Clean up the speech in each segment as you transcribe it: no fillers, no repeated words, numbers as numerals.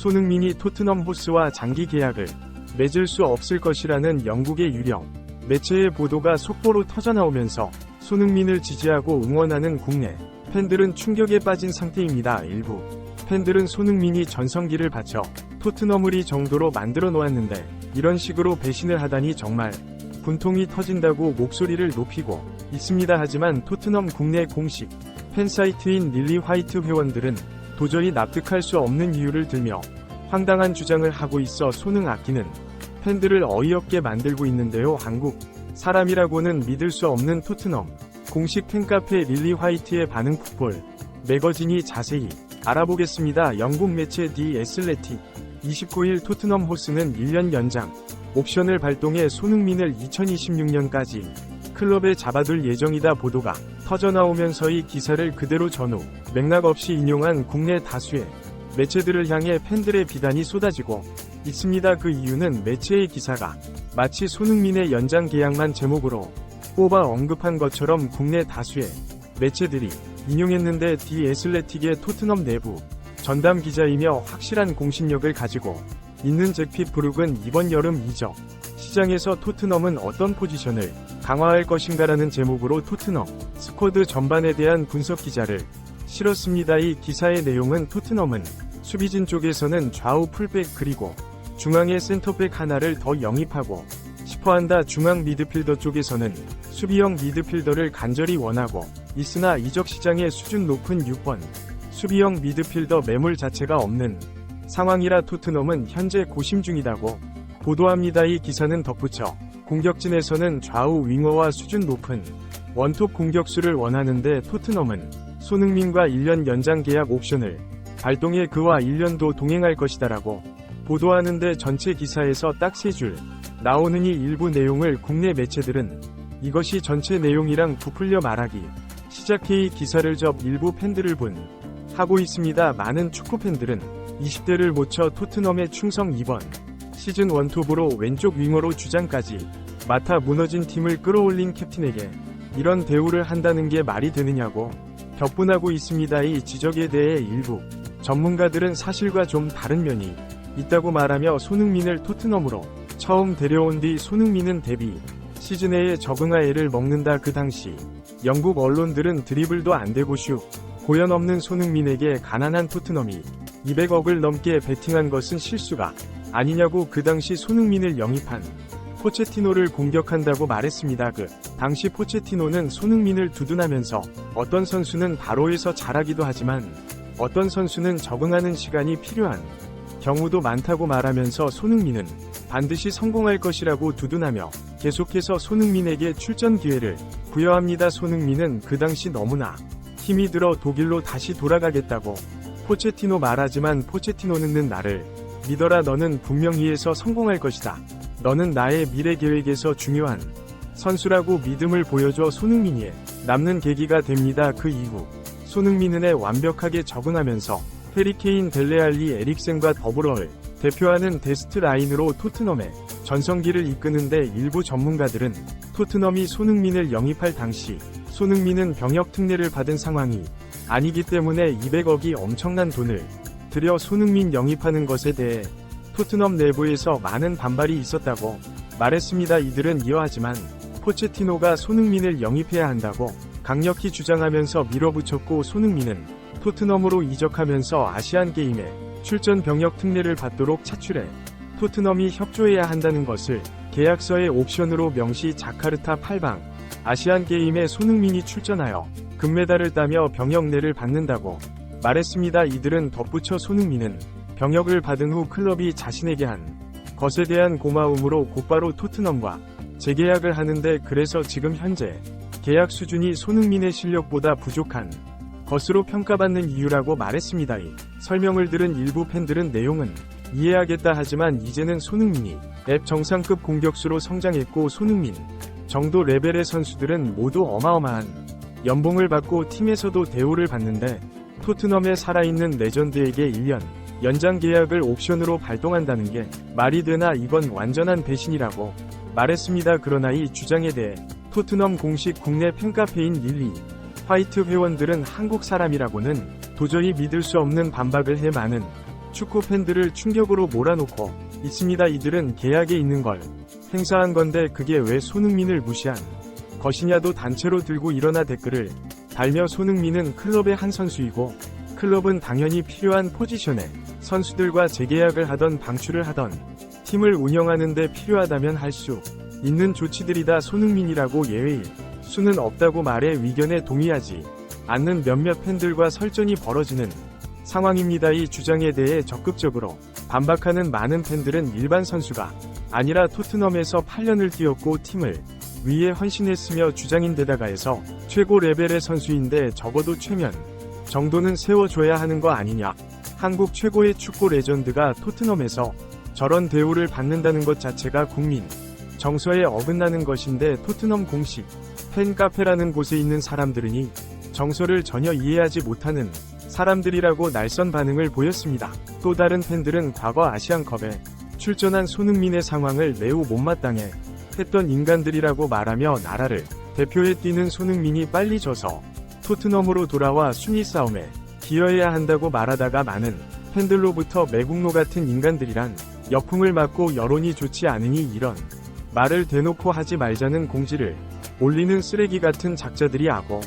손흥민이 토트넘 호스와 장기 계약을 맺을 수 없을 것이라는 영국의 유력 매체의 보도가 속보로 터져나오면서 손흥민을 지지하고 응원하는 국내 팬들은 충격에 빠진 상태입니다. 일부 팬들은 손흥민이 전성기를 바쳐 토트넘을 정도로 만들어 놓았는데 이런 식으로 배신을 하다니 정말 분통이 터진다고 목소리를 높이고 있습니다. 하지만 토트넘 국내 공식 팬사이트인 릴리 화이트 회원들은 도저히 납득할 수 없는 이유를 들며 황당한 주장을 하고 있어 손흥 아끼는 팬들을 어이없게 만들고 있는데요. 한국 사람이라고는 믿을 수 없는 토트넘 공식 팬카페 릴리 화이트의 반응 풋볼 매거진이 자세히 알아보겠습니다. 영국 매체 디 애슬레틱 29일 토트넘 호스는 1년 연장 옵션을 발동해 손흥민을 2026년까지 클럽에 잡아둘 예정이다. 보도가 터져나오면서 이 기사를 그대로 전후 맥락 없이 인용한 국내 다수의 매체들을 향해 팬들의 비단이 쏟아지고 있습니다. 그 이유는 매체의 기사가 마치 손흥민의 연장 계약만 제목으로 뽑아 언급한 것처럼 국내 다수의 매체들이 인용했는데 디 애슬레틱의 토트넘 내부 전담 기자이며 확실한 공신력을 가지고 있는 잭 핏브룩은 이번 여름 이적 시장에서 토트넘은 어떤 포지션을 강화할 것인가라는 제목으로 토트넘 스쿼드 전반에 대한 분석 기자를 실었습니다. 이 기사의 내용은 토트넘은 수비진 쪽에서는 좌우 풀백 그리고 중앙에 센터백 하나를 더 영입하고 싶어한다. 중앙 미드필더 쪽에서는 수비형 미드필더를 간절히 원하고 있으나 이적 시장의 수준 높은 6번 수비형 미드필더 매물 자체가 없는 상황이라 토트넘은 현재 고심 중이다고 보도합니다. 이 기사는 덧붙여 공격진에서는 좌우 윙어와 수준 높은 원톱 공격수를 원하는데 토트넘은 손흥민과 1년 연장 계약 옵션을 발동해 그와 1년도 동행할 것이다라고 보도하는데 전체 기사에서 딱 3줄 나오는 이 일부 내용을 국내 매체들은 이것이 전체 내용이랑 부풀려 말하기 시작해 이 기사를 접 일부 팬들을 하고 있습니다. 많은 축구팬들은 20대를 못 쳐 토트넘의 충성 2번 시즌 원톱으로 왼쪽 윙어로 주장까지 맡아 무너진 팀을 끌어올린 캡틴에게 이런 대우를 한다는 게 말이 되느냐고 격분하고 있습니다. 이 지적에 대해 일부 전문가들은 사실과 좀 다른 면이 있다고 말하며 손흥민을 토트넘으로 처음 데려온 뒤 손흥민은 데뷔 시즌에 적응할 애를 먹는다. 그 당시 영국 언론들은 드리블도 안되고 슛 고연 없는 손흥민에게 가난한 토트넘이 200억을 넘게 베팅한 것은 실수가 아니냐고 그 당시 손흥민을 영입한 포체티노를 공격한다고 말했습니다. 그 당시 포체티노는 손흥민을 두둔하면서 어떤 선수는 바로에서 잘하기도 하지만 어떤 선수는 적응하는 시간이 필요한 경우도 많다고 말하면서 손흥민은 반드시 성공할 것이라고 두둔하며 계속해서 손흥민에게 출전 기회를 부여합니다. 손흥민은 그 당시 너무나 힘이 들어 독일로 다시 돌아가겠다고 포체티노 말하지만 포체티노는 나를 믿어라. 너는 분명히에서 성공할 것이다. 너는 나의 미래 계획에서 중요한 선수라고 믿음을 보여줘. 손흥민이 남는 계기가 됩니다. 그 이후 손흥민은 완벽하게 적응하면서 해리케인, 델레알리, 에릭센과 더불어 대표하는 데스트 라인으로 토트넘의 전성기를 이끄는데 일부 전문가들은 토트넘이 손흥민을 영입할 당시 손흥민은 병역 특례를 받은 상황이 아니기 때문에 200억이 엄청난 돈을 들여 손흥민 영입하는 것에 대해 토트넘 내부에서 많은 반발이 있었다고 말했습니다. 이들은 이어하지만 포체티노가 손흥민을 영입해야 한다고 강력히 주장하면서 밀어붙였고 손흥민은 토트넘으로 이적하면서 아시안게임에 출전 병역 특례를 받도록 차출해 토트넘이 협조해야 한다는 것을 계약서의 옵션으로 명시. 자카르타 8방 아시안게임에 손흥민이 출전하여 금메달을 따며 병역내를 받는다고 말했습니다. 이들은 덧붙여 손흥민은 병역을 받은 후 클럽이 자신에게 한 것에 대한 고마움으로 곧바로 토트넘과 재계약을 하는데 그래서 지금 현재 계약 수준이 손흥민의 실력보다 부족한 것으로 평가받는 이유라고 말했습니다. 이 설명을 들은 일부 팬들은 내용은 이해하겠다 하지만 이제는 손흥민이 앱 정상급 공격수로 성장했고 손흥민 정도 레벨의 선수들은 모두 어마어마한 연봉을 받고 팀에서도 대우를 받는데 토트넘의 살아있는 레전드에게 1년 연장 계약을 옵션으로 발동한다는 게 말이 되나. 이건 완전한 배신이라고 말했습니다. 그러나 이 주장에 대해 토트넘 공식 국내 팬카페인 릴리 화이트 회원들은 한국 사람이라고는 도저히 믿을 수 없는 반박을 해 많은 축구 팬들을 충격으로 몰아놓고 있습니다. 이들은 계약에 있는 걸 행사한 건데 그게 왜 손흥민을 무시한 것이냐도 단체로 들고 일어나 댓글을 달며 손흥민은 클럽의 한 선수이고 클럽은 당연히 필요한 포지션에 선수들과 재계약을 하던 방출을 하던 팀을 운영하는 데 필요하다면 할 수 있는 조치들이다. 손흥민이라고 예외일 수는 없다고 말해 의견에 동의하지 않는 몇몇 팬들과 설전이 벌어지는 상황입니다. 이 주장에 대해 적극적으로 반박하는 많은 팬들은 일반 선수가 아니라 토트넘에서 8년을 뛰었고 팀을 위해 헌신했으며 주장인데다가에서 최고 레벨의 선수인데 적어도 최면 정도는 세워줘야 하는 거 아니냐. 한국 최고의 축구 레전드가 토트넘에서 저런 대우를 받는다는 것 자체가 국민 정서에 어긋나는 것인데 토트넘 공식 팬카페라는 곳에 있는 사람들은 이 정서를 전혀 이해하지 못하는 사람들이라고 날선 반응을 보였습니다. 또 다른 팬들은 과거 아시안컵에 출전한 손흥민의 상황을 매우 못마땅해 했던 인간들이라고 말하며 나라를 대표해 뛰는 손흥민이 빨리 져서 토트넘으로 돌아와 순위 싸움에 기여해야 한다고 말하다가 많은 팬들로부터 매국노 같은 인간들이란 역풍을 맞고 여론이 좋지 않으니 이런 말을 대놓고 하지 말자는 공지를 올리는 쓰레기 같은 작자들이 하고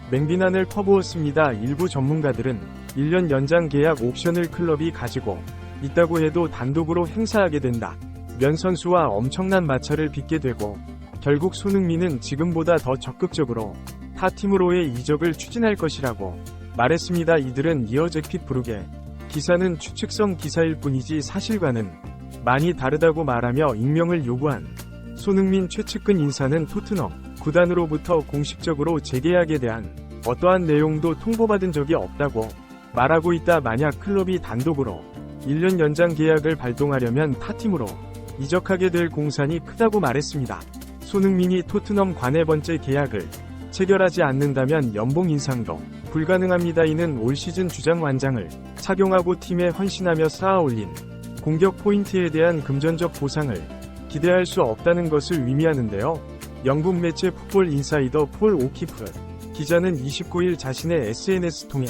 맹비난을 퍼부었습니다. 일부 전문가들은 1년 연장 계약 옵션을 클럽이 가지고 있다고 해도 단독으로 행사하게 된다 면 선수와 엄청난 마찰을 빚게 되고 결국 손흥민은 지금보다 더 적극적으로 타 팀으로의 이적을 추진할 것이라고 말했습니다. 이들은 이어 잭핏 브룩의 기사는 추측성 기사일 뿐이지 사실과는 많이 다르다고 말하며 익명을 요구한 손흥민 최측근 인사는 토트넘 구단으로부터 공식적으로 재계약에 대한 어떠한 내용도 통보받은 적이 없다고 말하고 있다. 만약 클럽이 단독으로 1년 연장 계약을 발동하려면 타팀으로 이적하게 될 공산이 크다고 말했습니다. 손흥민이 토트넘 관의 번째 계약을 체결하지 않는다면 연봉 인상도 불가능합니다. 이는 올 시즌 주장 완장을 착용하고 팀에 헌신하며 쌓아올린 공격 포인트에 대한 금전적 보상을 기대할 수 없다는 것을 의미하는데요. 영국 매체 풋볼 인사이더 폴 오키프 기자는 29일 자신의 SNS 통해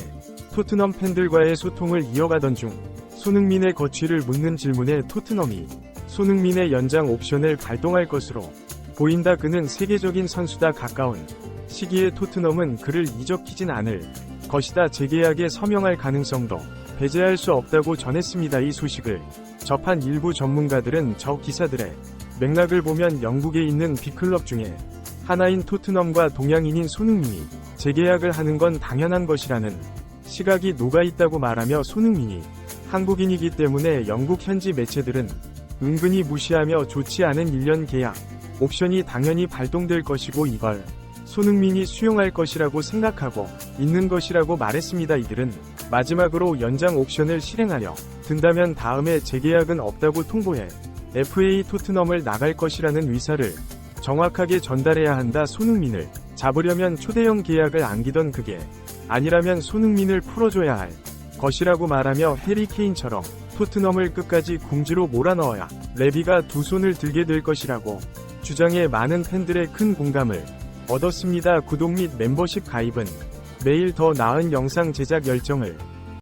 토트넘 팬들과의 소통을 이어가던 중 손흥민의 거취를 묻는 질문에 토트넘이 손흥민의 연장 옵션을 발동할 것으로 보인다. 그는 세계적인 선수다. 가까운 시기에 토트넘은 그를 이적키진 않을 것이다. 재계약에 서명할 가능성도 배제할 수 없다고 전했습니다. 이 소식을 접한 일부 전문가들은 저 기사들의 맥락을 보면 영국에 있는 빅클럽 중에 하나인 토트넘과 동양인인 손흥민이 재계약을 하는 건 당연한 것이라는 시각이 녹아있다고 말하며 손흥민이 한국인이기 때문에 영국 현지 매체들은 은근히 무시하며 좋지 않은 1년 계약 옵션이 당연히 발동될 것이고 이걸 손흥민이 수용할 것이라고 생각하고 있는 것이라고 말했습니다. 이들은 마지막으로 연장 옵션을 실행하려 든다면 다음에 재계약은 없다고 통보해 FA 토트넘을 나갈 것이라는 의사를 정확하게 전달해야 한다. 손흥민을 잡으려면 초대형 계약을 안기던 그게 아니라면 손흥민을 풀어줘야 할 것이라고 말하며 해리 케인처럼 토트넘을 끝까지 궁지로 몰아넣어야 레비가 두 손을 들게 될 것이라고 주장해 많은 팬들의 큰 공감을 얻었습니다. 구독 및 멤버십 가입은 매일 더 나은 영상 제작 열정을